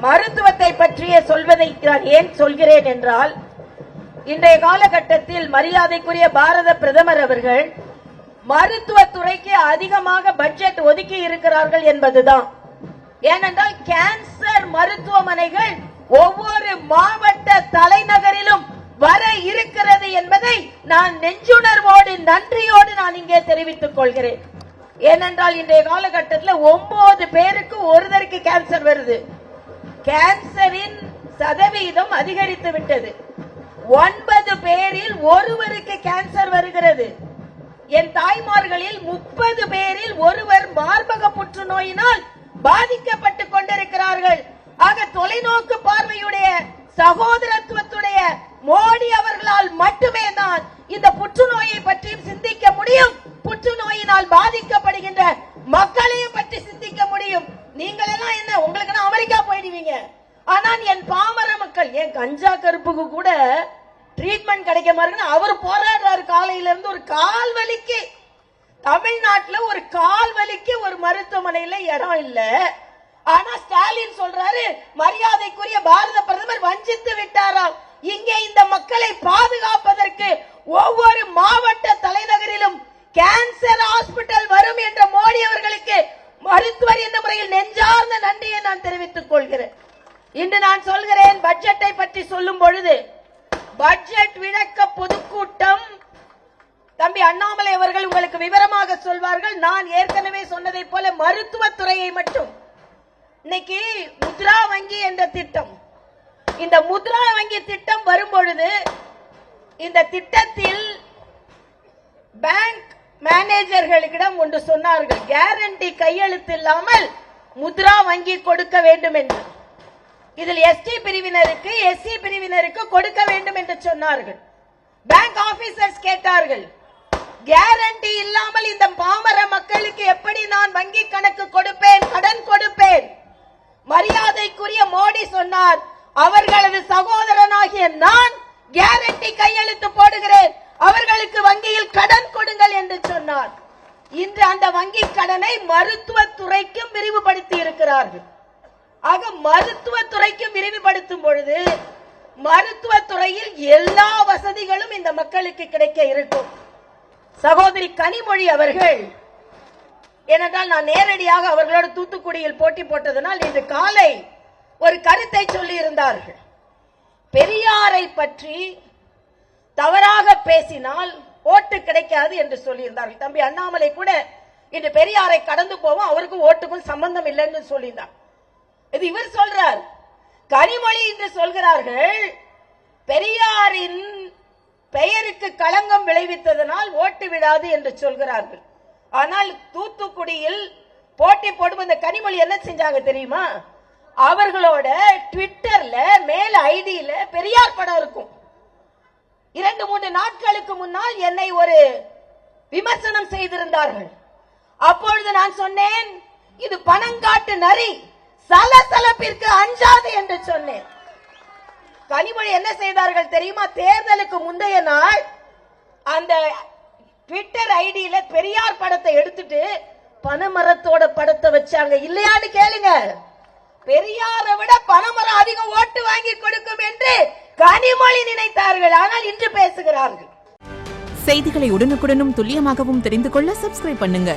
மருத்துவத்தை பற்றிய சொல்வதை நான் ஏன் சொல்கிறேன் என்றால், இன்றைய காலகட்டத்தில் மரியாதைக்குரிய பாரத பிரதமர் அவர்கள் மருத்துவத்துறைக்கு அதிகமாக பட்ஜெட் ஒதுக்கி இருக்கிறார்கள் என்பதுதான். ஏனென்றால் கேன்சர் மருத்துவமனைகள் ஒவ்வொரு மாவட்ட தலைநகரிலும் வர இருக்கிறது என்பதை நான் நெஞ்சுணர்வோடு நன்றியோடு நான் இங்கே தெரிவித்துக் கொள்கிறேன். ஏனென்றால் இன்றைய காலகட்டத்தில் 9 பேருக்கு ஒருவருக்கு கேன்சர் வருது. கேன்சரின் சதவீதம் அதிகரித்து விட்டது. 9 பேரில் ஒருவருக்கு கேன்சர் வருகிறது. என் தாய்மார்களில் 30 பேரில் ஒருவர் மார்பக புற்றுநோயினால் பாதிக்கப்பட்டுக் கொண்டிருக்கிறார்கள். ஆக தொலைநோக்கு பார்வையுடைய சகோதரத்துவத்துடைய மோடி அவர்களால் மட்டுமே தான் இந்த புற்றுநோயை பற்றி சிந்திக்க முடியும். புற்றுநோயினால் பாதிக்கப்படுகின்ற மக்களையும் பற்றி சிந்திக்க முடியும். நீங்கள் எல்லாம் என்ன, உங்களுக்கு அமெரிக்கா போயிடுவீங்க. ஆனால் என் பாமர மக்கள், என் கஞ்சா கருப்புக்கு கூட ட்ரீட்மெண்ட் கிடைக்க மாதிரி அவர் போராடுறாரு. காலையில இருந்து ஒரு கால் வலிக்கு, தமிழ்நாட்டில் ஒரு கால் வலிக்கு ஒரு மருத்துவமனையில இடம் இல்ல. ஆனா ஸ்டாலின் சொல்றாரு மரியாதைக்குரிய பாரத பிரதமர் வஞ்சித்து விட்டாராம். இங்கே இந்த மக்களை பாதுகாப்பதற்கு ஒவ்வொரு மாவட்ட தலைநகரிலும் கேன்சர் ஹாஸ்பிட்டல் வரும் என்ற மோடி அவர்களுக்கு மருத்துவர் என்ற முறையில் நெஞ்சார்ந்த நன்றியை நான் தெரிவித்துக் கொள்கிறேன். இன்று நான் சொல்கிறேன், பட்ஜெட்டை பற்றி சொல்லும் பொழுது, பட்ஜெட் விளக்க பொதுக்கூட்டம் தம்பி அண்ணாமலை அவர்கள் உங்களுக்கு விவரமாக சொல்வார்கள். நான் ஏற்கனவே சொன்னதை போல மருத்துவத்துறையை மட்டும் இன்னைக்கு முத்ரா வங்கி என்ற திட்டம், இந்த முத்ரா வங்கி திட்டம் வரும்பொழுது இந்த திட்டத்தில் பேங்க் மேனேஜர்களிடம் ஒன்று சொன்னார்கள், கேரண்டி கையெழுத்து இல்லாமல் முத்ரா வங்கி கொடுக்க வேண்டும் என்று. இதில் எஸ்டி பிரிவினருக்கு எஸ்சி பிரிவினருக்கு கொடுக்க வேண்டும் என்று சொன்னார்கள். பேங்க் ஆபீசர்ஸ் கேட்டார்கள், கேரண்டி இல்லாமல் இந்த பாமர மக்களுக்கு எப்படி நான் வங்கி கணக்கு கொடுப்பேன், கடன் கொடுப்பேன்? மரியாதைக்குரிய மோடி சொன்னார், அவர்களது சகோதரனாகிய நான் கேரண்டி கையெழுத்து போடுகிறேன், அவர்களுக்கு வங்கியில் கடன் கொடுங்கள் என்று சொன்னார். இன்று அந்த வங்கி கடனை மருத்துவத்துறைக்கும் விரிவுபடுத்தி இருக்கிறார்கள். ஆக மருத்துவத்துறைக்கும் விரிவுபடுத்தும் பொழுது மருத்துவத்துறையில் எல்லா வசதிகளும் இந்த மக்களுக்கு கிடைக்க இருக்கும். சகோதரி கனிமொழி அவர்கள், ஏனென்றால் நான் நேரடியாக அவர்களோடு தூத்துக்குடியில் போட்டி போட்டதனால் இன்று காலை ஒரு கருத்தை சொல்லி இருந்தார்கள். பெரியாரை பற்றி தவறாக பேசினால் ஓட்டு கிடைக்காது என்று சொல்லியிருந்தார்கள். தம்பி அண்ணாமலை கூட இன்று பெரியாரை கடந்து போவோம், அவருக்கும் ஓட்டுக்கும் சம்பந்தம் இல்லைன்னு சொல்லியிருந்தார். இது இவர் சொல்றார். கனிமொழி என்று சொல்கிறார்கள், பெரியாரின் பெயருக்கு களங்கம் விளைவித்ததனால் ஓட்டு விடாது என்று சொல்கிறார்கள். ஆனால் தூத்துக்குடியில் போட்டி போடும் இந்த கனிமொழி என்ன செஞ்சாங்க தெரியுமா? அவர்களோட ட்விட்டர்ல மேல ஐடியில பெரியார் படம் இருக்கும். 2-3 நாட்களுக்கு முன்னால் என்னை ஒரு விமர்சனம் செய்திருந்தார்கள். அப்பொழுது நான் சொன்னேன், இது பணங்காட்டு நரி, சலசலப்பிற்கு அஞ்சாது என்று சொன்னேன். கனிமொழி என்ன செய்தார்கள் தெரியுமா? தேர்தலுக்கு முந்தைய நாள் அந்த ட்விட்டர் ஐடியில பெரியார் படத்தை எடுத்துட்டு பனைமரத்தோட படத்தை வச்சாங்க. இல்லையான்னு கேளுங்க. பெரியாரை விட பனைமரம் அதிகம் ஓட்டு வாங்கி கொடுக்கும் என்று கனிமொழி நினைத்தார்கள். ஆனால் இன்று பேசுகிறார்கள். செய்திகளை உடனுக்குடனும் துல்லியமாகவும் தெரிந்து கொள்ள சப்ஸ்கிரைப் பண்ணுங்க.